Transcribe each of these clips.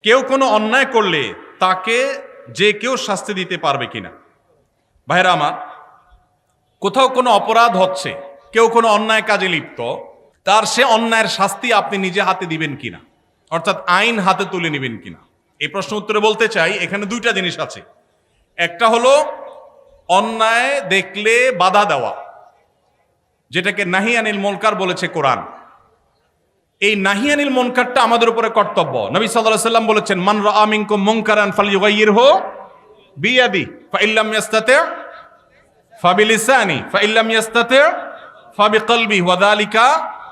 কেউ কোনো অন্যায় করলে তাকে যে কেউ শাস্তি দিতে পারবে কিনা? ভাইরা আমার, কোথাও কোনো অপরাধ হচ্ছে, কেউ কোনো অন্যায় কাজে লিপ্ত, তার সে অন্যায়ের শাস্তি আপনি নিজে হাতে দিবেন কিনা, অর্থাৎ আইন হাতে তুলে নেবেন কিনা? এই প্রশ্ন উত্তরে বলতে চাই, এখানে দুইটা জিনিস আছে। একটা হলো অন্যায় দেখলে বাধা দেওয়া, যেটাকে নাহি আনিল মুনকার বলেছে কোরআন। এই নাহি আনিল মুনকারটা আমাদের উপরে কর্তব্য। নবী সাল্লাল্লাহু আলাইহি ওয়াসাল্লাম বলেছেন, মান রাআ মিনকুম মুনকারান ফালইয়ুগাইয়িরহু বিয়াদি ফাইল্লাম ইয়াস্তাতি' ফাবিলিসানি ফাইল্লাম ইয়াস্তাতি' ফাবিকলবি ওয়া যালিকা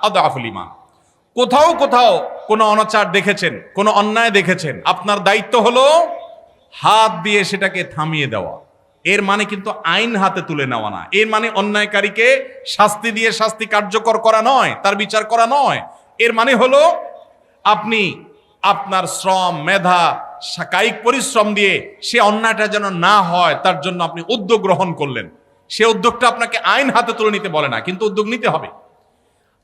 আদআফুল ঈমান। কোথাও কোথাও কোনো অনাচার দেখেছেন, কোনো অন্যায় দেখেছেন, আপনার দায়িত্ব হলো হাত দিয়ে সেটাকে থামিয়ে দেওয়া। এর মানে কিন্তু আইন হাতে তুলে নেওয়া না। এর মানে অন্যায়কারীকে শাস্তি দিয়ে শাস্তি কার্যকর করা নয়, তার বিচার করা নয়। এর মানে হলো আপনি আপনার শ্রম, মেধা, কায়িক পরিশ্রম দিয়ে সে অন্যায়টা যেন না হয় তার জন্য আপনি উদ্যোগ গ্রহণ করলেন। সে উদ্যোগটা আপনাকে আইন হাতে তুলে নিতে বলে না, কিন্তু উদ্যোগ নিতে হবে।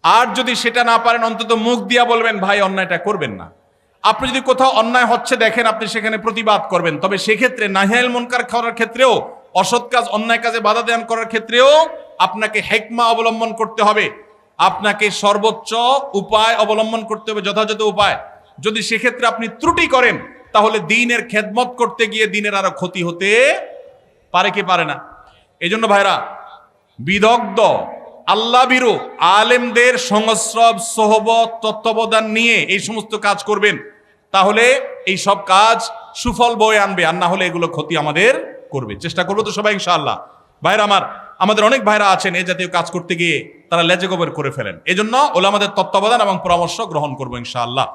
আর যদি সেটা না পারেন, অন্তত মুখ দিয়া বলবেন, ভাই অন্যায়টা করবেন না। আপনি যদি কোথাও অন্যায় হচ্ছে দেখেন, আপনি সেখানে প্রতিবাদ করবেন। তবে সেক্ষেত্রে নাহি আনিল মুনকার করার ক্ষেত্রেও, অসৎ কাজ, অন্যায় কাজে বাধা দান করার ক্ষেত্রেও আপনাকে হিকমা অবলম্বন করতে হবে। আপনাকে সর্বোচ্চ উপায় অবলম্বন করতে হবে, যথাযথ উপায়। যদি সেক্ষেত্রে আপনি ত্রুটি করেন, তাহলে দ্বীনের খেদমত করতে গিয়ে দ্বীনের আরো ক্ষতি হতে পারে কি পারে না? এই জন্য ভাইরা, বিদগ্ধ আল্লাহ বিরু আলেমদের সংস্রব, সোহবত, তত্ত্বাবধান নিয়ে এই সমস্ত কাজ করবেন, তাহলে এই সব কাজ সুফল বয়ে আনবে। আর না হলে এগুলো ক্ষতি আমাদের করবে। চেষ্টা করবো তো সবাই ইনশাআল্লাহ। ভাইরা আমার, আমাদের অনেক ভাইরা আছেন এই জাতীয় কাজ করতে গিয়ে তারা লেজে গোবর করে ফেলেন। এই জন্য ওলামাদের তত্ত্বাবধান এবং পরামর্শ গ্রহণ করবো ইনশাআল্লাহ।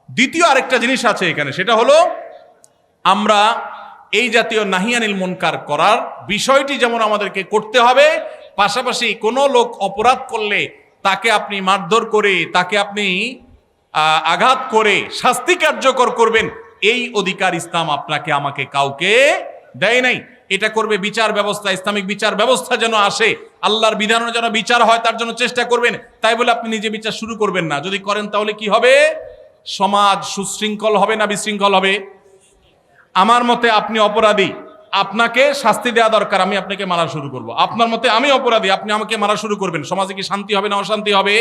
দ্বিতীয় আরেকটা জিনিস আছে এখানে, সেটা হলো আমরা এই জাতীয় নাহি আনিল মুনকার করার বিষয়টি যেমন আমাদেরকে করতে হবে, পাশাপাশি কোনো লোক অপরাধ করলে তাকে আপনি মারধর করে, তাকে আপনি আঘাত করে শাস্তি কার্যকর করবেন, এই অধিকার ইসলাম আপনাকে, আমাকে, কাউকে দেয় নাই। এটা করবে বিচার ব্যবস্থা, ইসলামিক বিচার ব্যবস্থা যেন আসে, আল্লাহর বিধানের যেন বিচার হয়, তার জন্য চেষ্টা করবেন। তাই বলে আপনি নিজে বিচার শুরু করবেন না। যদি করেন তাহলে কি হবে? সমাজ সুশৃঙ্খল হবে না বিশৃঙ্খল হবে? আমার মতে আপনি অপরাধী, আপনাকে শাস্তি দেওয়া দরকার, আমি আপনাকে মারা শুরু করব। আপনার মতে আমি অপরাধী, আপনি আমাকে মারা শুরু করবেন, সমাজে কি শান্তি হবে না অশান্তি হবে?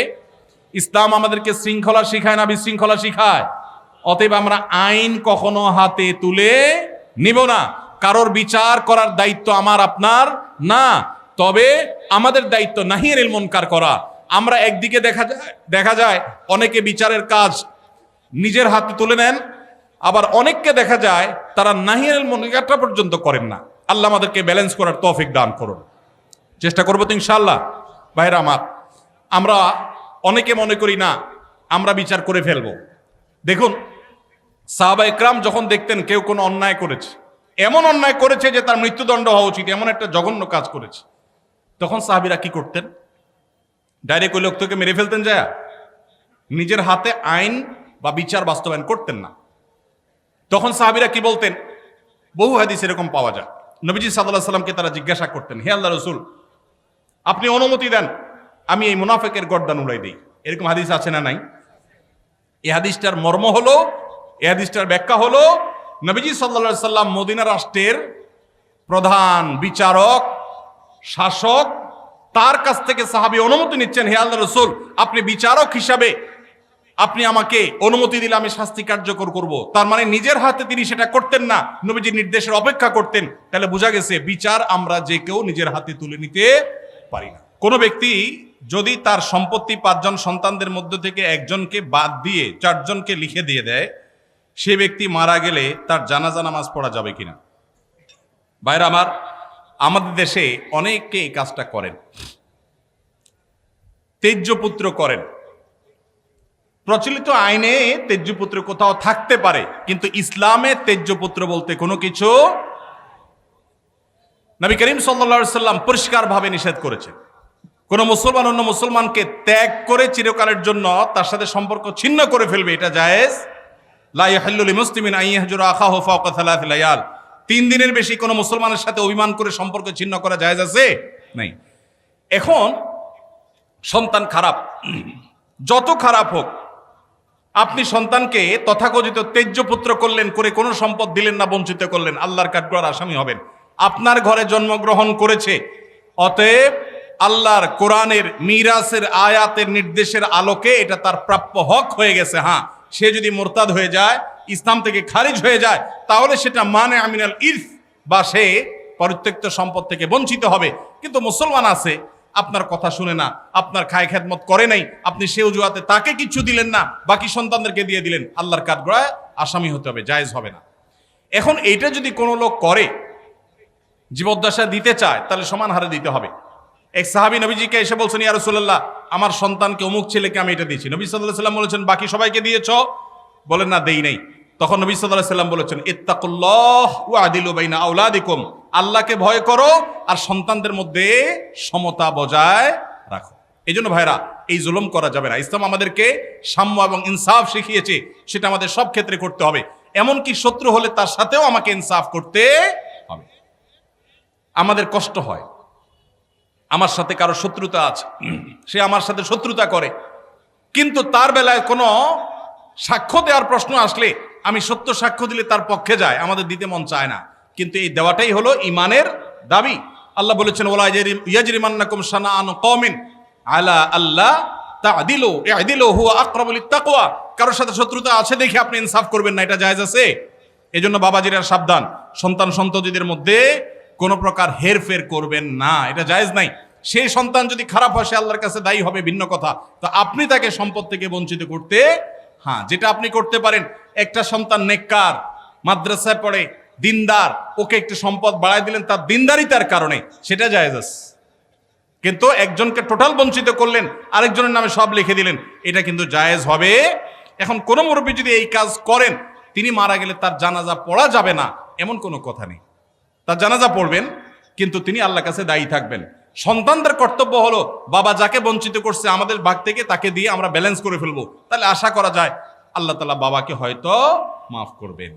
ইসলাম আমাদেরকে শৃঙ্খলা শিখায় না বিশৃঙ্খলা শিখায়? অতএব আমরা আইন কখনো হাতে তুলে নিব না। কারোর বিচার করার দায়িত্ব আমার আপনার না, তবে আমাদের দায়িত্ব নাহি আনিল মুনকার করা। আমরা একদিকে দেখা যায় অনেকে বিচারের কাজ নিজের হাতে তুলে নেন, আবার অনেককে দেখা যায় তারা নাহি আনিল মুনকারটা পর্যন্ত করেন না। আল্লাহ আমাদেরকে ব্যালেন্স করার তৌফিক দান করুন। চেষ্টা করবো তো ইনশাআল্লাহ। ভাইরা আমার, আমরা অনেকে মনে করি না আমরা বিচার করে ফেলবো। দেখুন, সাহাবা ইকরাম যখন দেখতেন কেউ কোনো অন্যায় করেছে, এমন অন্যায় করেছে যে তার মৃত্যুদণ্ড হওয়া উচিত, এমন একটা জঘন্য কাজ করেছে, তখন সাহাবীরা কি করতেন? ডাইরেক্ট ওই লোকটাকে মেরে ফেলতেন যায়? নিজের হাতে আইন বা বিচার বাস্তবায়ন করতেন না। তখন সাহাবীরা কি বলতেন? বহু হাদিস এরকম পাওয়া যায়। নবীজি সাল্লাল্লাহু আলাইহি সাল্লামকে তারা জিজ্ঞাসা করতেন, হে আল্লাহ রাসূল, আপনি অনুমতি দেন আমি এই মুনাফিকের গর্দান উড়াই দেই। এরকম হাদিস আছে না নাই? এই হাদিসটার মর্ম হলো, এই হাদিসটার ব্যাখ্যা হলো, নবীজি সাল্লাল্লাহু আলাইহি সাল্লাম মদিনা রাষ্ট্রের প্রধান বিচারক, শাসক, তার কাছ থেকে সাহাবী অনুমতি নিচ্ছেন, হে আল্লাহ রাসূল, আপনি বিচারক হিসাবে আপনি আমাকে অনুমতি দিলে আমি শাস্তি কার্যকর করব। তার মানে নিজের হাতে তিনি সেটা করতেন না, নবীজির নির্দেশের অপেক্ষা করতেন। তাহলে বোঝা গেছে বিচার আমরা যে কেউ নিজের হাতে তুলে নিতে পারি না। কোনো ব্যক্তি যদি তার সম্পত্তি 5 জন সন্তানদের মধ্যে থেকে একজনকে বাদ দিয়ে 4 জনকে লিখে দিয়ে দেয়, সে ব্যক্তি মারা গেলে তার জানাজা নামাজ পড়া যাবে কিনা? ভাইরা আমার, আমাদের দেশে অনেকে এই কাজটা করেন, তেজ্যপুত্র করেন। প্রচলিত আইনে তেজ্যপুত্র কোথাও থাকতে পারে, কিন্তু ইসলামে তেজ্যপুত্র বলতে কোনো কিছু নবী করিম সাল্লাল্লাহু আলাইহি সাল্লাম পরিষ্কার ভাবে নিষেধ করেছেন। কোন মুসলমান অন্য মুসলমানকে ত্যাগ করে চিরকালের জন্য তার সাথে সম্পর্ক ছিন্ন করে ফেলবে, এটা জায়েজ। লা ইয়াহিল্লু লিমুসলিমিন আন ইয়াহজুরা আখাহু ফাওকা 3 লায়াল। 3 দিনের বেশি কোনো মুসলমানের সাথে অভিমান করে সম্পর্ক ছিন্ন করা জায়েজ আছে? নাই। এখন সন্তান খারাপ, যত খারাপ হোক, আপনি সন্তানকে তথাকথিত তেজ্য পুত্র করলেন, করে কোনো সম্পদ দিলেন না, বঞ্চিত করলেন, আল্লাহর কাঠগড়ার আসামি হবেন। আপনার ঘরে জন্মগ্রহণ করেছে, অতএব আল্লাহর কোরআনের মিরাসের আয়াতের নির্দেশের আলোকে এটা তার প্রাপ্য হক হয়ে গেছে। হ্যাঁ, সে যদি মোরতাদ হয়ে যায়, ইসলাম থেকে খারিজ হয়ে যায়, তাহলে সেটা মানে আমিনাল ইরফ, বা সে পরিত্যক্ত সম্পদ থেকে বঞ্চিত হবে। কিন্তু মুসলমান আছে, আপনার কথা শুনে না, আপনার খায় খেদমত করে নাই, আপনি সে অজুহাতে তাকে কিছু দিলেন না, বাকি সন্তানদেরকে দিয়ে দিলেন, আল্লাহর কাঠগড়ায় আসামি হতে হবে, জায়েজ হবে না। এখন এইটা যদি কোনো লোক করে, জীবদ্দশা দিতে চায়, তাহলে সমান হারে দিতে হবে। এক সাহাবী নবীজিকে এসে বলছেন, ইয়া রাসূলুল্লাহ, আমার সন্তানকে অমুক ছেলেকে আমি এটা দিয়েছি। নবী সাল্লাল্লাহু আলাইহি ওয়াসাল্লাম বলেছেন, বাকি সবাইকে দিয়েছো? বলেন না, দেই নাই। তখন নবী সাল্লাল্লাহু আলাইহি ওয়াসাল্লাম বলেছেন, ইত্তাকুল্লাহ ওয়া আদিলু বাইনা আওলাদিকুম, আল্লাহকে ভয় করো আর সন্তানদের মধ্যে সমতা বজায় রাখো। এই জন্য ভাইরা, এই জুলুম করা যাবে না। ইসলাম আমাদেরকে সাম্য এবং ইনসাফ শিখিয়েছে, সেটা আমাদের সব ক্ষেত্রে করতে হবে। এমনকি শত্রু হলে তার সাথেও আমাকে ইনসাফ করতে হবে। আমাদের কষ্ট হয়, আমার সাথে কারো শত্রুতা আছে, সে আমার সাথে শত্রুতা করে, কিন্তু তার বেলায় কোনো সাক্ষ্য দেওয়ার প্রশ্ন আসলে আমি সত্য সাক্ষ্য দিলে তার পক্ষে যায়, আমাদের দিতে মন চায় না। কিন্তু এই দেওয়াটাই হলো ইমানের দাবি। আল্লাহ বলেছেন, ওয়ালা ইয়াজরিমান্নাকুম শানাআনু কওমিন আলা আল্লা তা'দিলু ই'দিলু হুয়া আকরাবু লিত্তাকওয়া। কারোর সাথে শত্রুতা আছে দেখে আপনি ইনসাফ করবেন না, এটা জায়েজ আছে? এজন্য বাবাজিরা সাবধান, সন্তান সন্ততিদের মধ্যে কোনো প্রকার হেরফের করবেন না, এটা জায়েজ নাই। সেই সন্তান যদি খারাপ হয়, সে আল্লাহর কাছে দায়ী হবে, ভিন্ন কথা। তো আপনি তাকে সম্পদ থেকে বঞ্চিত করতে, হ্যাঁ, যেটা আপনি করতে পারেন, একটা সন্তান নেককার, মাদ্রাসায় পড়ে, দিনদার, ওকে একটু সম্পদ বাড়ায় দিলেন তার দিনদারিতার কারণে, সেটা জায়েজ আছে। কিন্তু একজনকে টোটাল বঞ্চিত করলেন, আরেকজনের নামে সব লিখে দিলেন, এটা কিন্তু জায়েজ হবে। এখন কোন মুরব্বী যদি এই কাজ করেন, তিনি মারা গেলে তার জানাজা পড়া যাবে না, এমন কোনো কথা নেই। তার জানাজা পড়বেন, কিন্তু তিনি আল্লাহর কাছে দায়ী থাকবেন। সন্তানদের কর্তব্য হলো, বাবা যাকে বঞ্চিত করছে আমাদের ভাগ থেকে তাকে দিয়ে আমরা ব্যালেন্স করে ফেলবো, তাহলে আশা করা যায় আল্লাহ তাআলা বাবাকে হয়তো মাফ করবেন।